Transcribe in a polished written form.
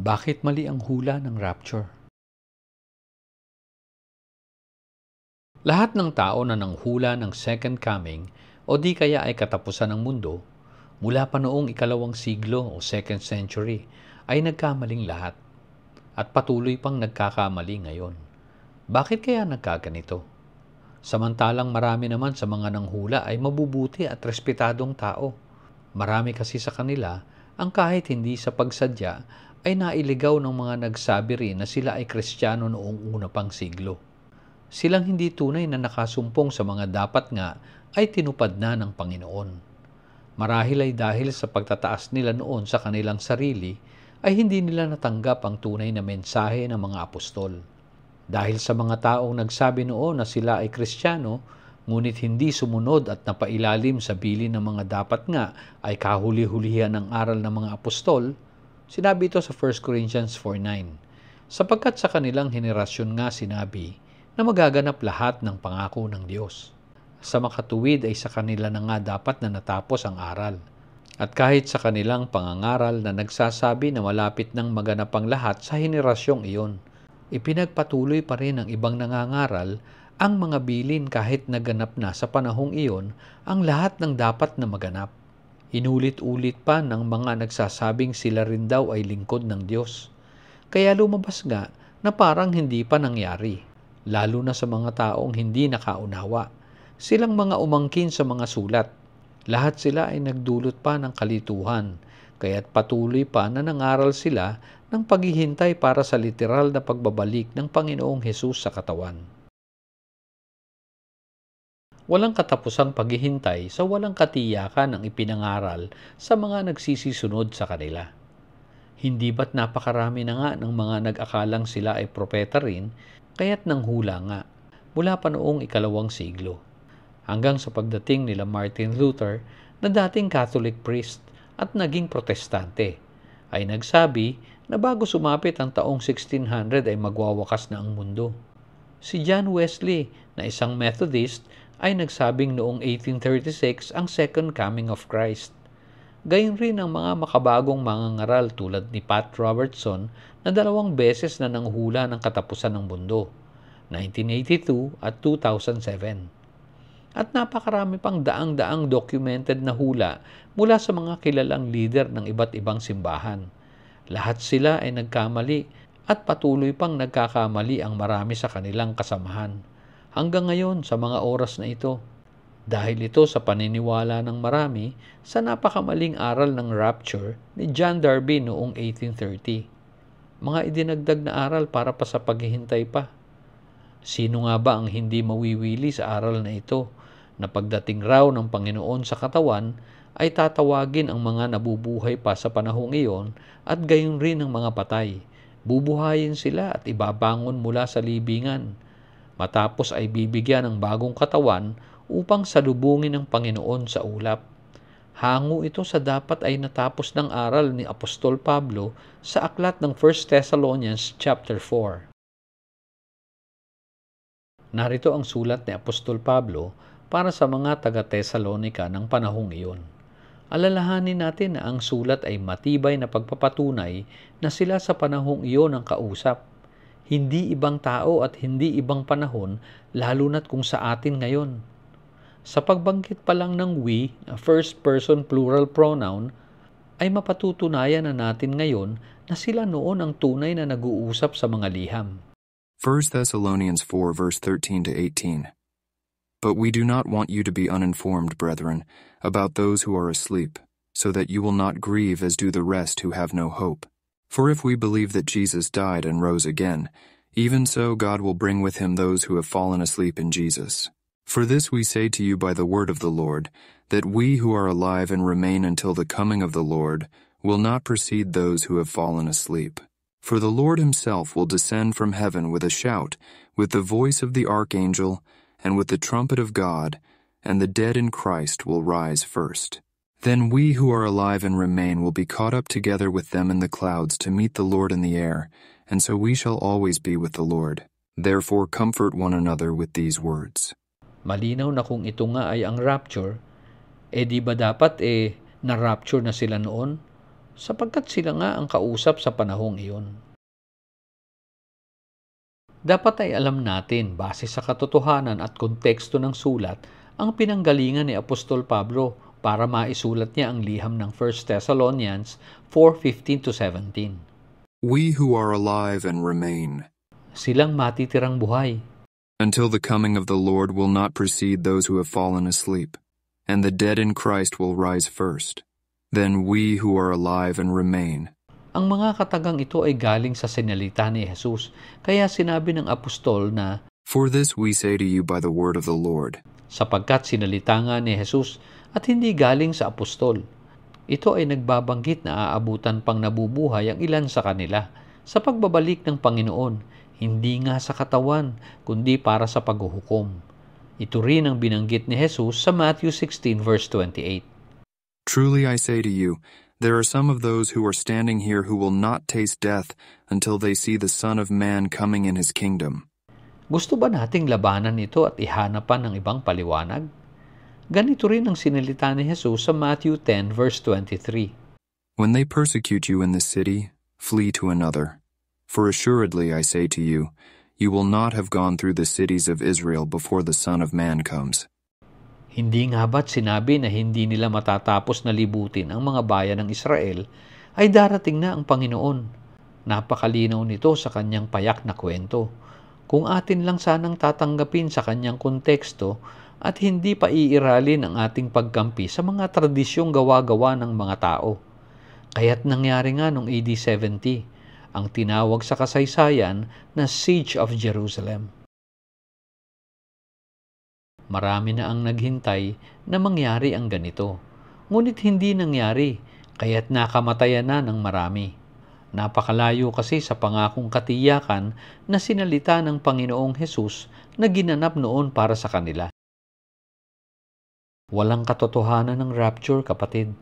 Bakit mali ang hula ng rapture? Lahat ng tao na nanghula ng second coming o di kaya ay katapusan ng mundo, mula pa noong ikalawang siglo o second century, ay nagkamaling lahat at patuloy pang nagkakamali ngayon. Bakit kaya nagkaganito? Samantalang marami naman sa mga nanghula ay mabubuti at respetadong tao. Marami kasi sa kanila ang kahit hindi sa pagsadya ay nailigaw ng mga nagsabi rin na sila ay Kristiyano noong una pang siglo. Silang hindi tunay na nakasumpong sa mga dapat nga ay tinupad na ng Panginoon. Marahil ay dahil sa pagtataas nila noon sa kanilang sarili ay hindi nila natanggap ang tunay na mensahe ng mga apostol. Dahil sa mga taong nagsabi noon na sila ay Kristiyano, ngunit hindi sumunod at napailalim sa bilin ng mga dapat nga ay kahuli-hulihan ng aral ng mga apostol, sinabi ito sa 1 Corinthians 4:9. Sapagkat sa kanilang henerasyon nga sinabi na magaganap lahat ng pangako ng Diyos. Sa makatuwid ay sa kanila na nga dapat na natapos ang aral. At kahit sa kanilang pangangaral na nagsasabi na malapit nang maganap ang lahat sa henerasyong iyon, ipinagpatuloy pa rin ng ibang nangangaral ang mga bilin kahit naganap na sa panahong iyon ang lahat ng dapat na maganap. Inulit-ulit pa ng mga nagsasabing sila rin daw ay lingkod ng Diyos. Kaya lumabas nga na parang hindi pa nangyari, lalo na sa mga taong hindi nakaunawa. Silang mga umangkin sa mga sulat. Lahat sila ay nagdulot pa ng kalituhan, kaya't patuloy pa na nangaral sila ng paghihintay para sa literal na pagbabalik ng Panginoong Hesus sa katawan. Walang katapusang paghihintay sa walang katiyakan ang ipinangaral sa mga nagsisisunod sa kanila. Hindi ba't napakarami na nga ng mga nag-akalang sila ay propeta rin, kaya't nanghula nga, mula pa noong ikalawang siglo. Hanggang sa pagdating nila Martin Luther na dating Catholic priest at naging protestante, ay nagsabi na bago sumapit ang taong 1600 ay magwawakas na ang mundo. Si John Wesley na isang Methodist ay nagsabing noong 1836 ang second coming of Christ. Gayon rin ang mga makabagong mangangaral tulad ni Pat Robertson na 2 beses na nanghula ng katapusan ng mundo, 1982 at 2007. At napakarami pang daang-daang documented na hula mula sa mga kilalang leader ng iba't ibang simbahan. Lahat sila ay nagkamali at patuloy pang nagkakamali ang marami sa kanilang kasamahan. Hanggang ngayon sa mga oras na ito. Dahil ito sa paniniwala ng marami sa napakamaling aral ng rapture ni John Darby noong 1830. Mga idinagdag na aral para pa sa paghihintay pa. Sino nga ba ang hindi mawiwili sa aral na ito? Na pagdating raw ng Panginoon sa katawan ay tatawagin ang mga nabubuhay pa sa panahong iyon at gayon rin ang mga patay. Bubuhayin sila at ibabangon mula sa libingan. Matapos ay bibigyan ng bagong katawan upang salubungin ng Panginoon sa ulap. Hango ito sa dapat ay natapos ng aral ni Apostol Pablo sa aklat ng 1 Thessalonians chapter 4. Narito ang sulat ni Apostol Pablo para sa mga taga-Tesalonica ng panahong iyon. Alalahanin natin na ang sulat ay matibay na pagpapatunay na sila sa panahong iyon ang kausap. Hindi ibang tao at hindi ibang panahon, lalo na't kung sa atin ngayon. Sa pagbanggit pa lang ng we, first person plural pronoun, ay mapatutunayan na natin ngayon na sila noon ang tunay na nag-uusap sa mga liham. 1 Thessalonians 4 verse 13 to 18. But we do not want you to be uninformed, brethren, about those who are asleep, so that you will not grieve as do the rest who have no hope. For if we believe that Jesus died and rose again, even so God will bring with him those who have fallen asleep in Jesus. For this we say to you by the word of the Lord, that we who are alive and remain until the coming of the Lord will not precede those who have fallen asleep. For the Lord himself will descend from heaven with a shout, with the voice of the archangel, and with the trumpet of God, and the dead in Christ will rise first. Then we who are alive and remain will be caught up together with them in the clouds to meet the Lord in the air, and so we shall always be with the Lord. Therefore comfort one another with these words. Malinaw na kung ito nga ay ang rapture, di ba dapat na-rapture na sila noon? sapagkat sila nga ang kausap sa panahong iyon. Dapat ay alam natin, base sa katotohanan at konteksto ng sulat, ang pinanggalingan ni Apostol Pablo para maisulat niya ang liham ng 1 Thessalonians 4:15-17. We who are alive and remain, Silang matitirang buhay, until the coming of the Lord will not precede those who have fallen asleep, and the dead in Christ will rise first. Then we who are alive and remain. ang mga katagang ito ay galing sa sinalita ni Jesus, kaya sinabi ng apostol na, For this we say to you by the word of the Lord. sapagkat sinalita nga ni Jesus at hindi galing sa apostol. Ito ay nagbabanggit na aabutan pang nabubuhay ang ilan sa kanila sa pagbabalik ng Panginoon, hindi nga sa katawan, kundi para sa paghuhukom. Ito rin ang binanggit ni Jesus sa Matthew 16 verse 28. Truly I say to you, there are some of those who are standing here who will not taste death until they see the Son of Man coming in his kingdom. Gusto ba nating labanan ito at ihanapan ng ibang paliwanag? Ganito rin ang sinalita ni Jesus sa Matthew 10 verse 23. When they persecute you in this city, flee to another. For assuredly I say to you, you will not have gone through the cities of Israel before the Son of Man comes. Hindi nga ba't sinabi na hindi nila matatapos na libutin ang mga bayan ng Israel, ay darating na ang Panginoon. Napakalinaw nito sa kanyang payak na kwento. Kung atin lang sanang tatanggapin sa kanyang konteksto at hindi pa iiralin ang ating pagkampi sa mga tradisyong gawa-gawa ng mga tao. Kaya't nangyari nga noong AD 70, ang tinawag sa kasaysayan na Siege of Jerusalem. Marami na ang naghintay na mangyari ang ganito. Ngunit hindi nangyari, kaya't nakamatayan na ng marami. Napakalayo kasi sa pangakong katiyakan na sinalita ng Panginoong Hesus na ginanap noon para sa kanila. Walang katotohanan ng rapture, kapatid.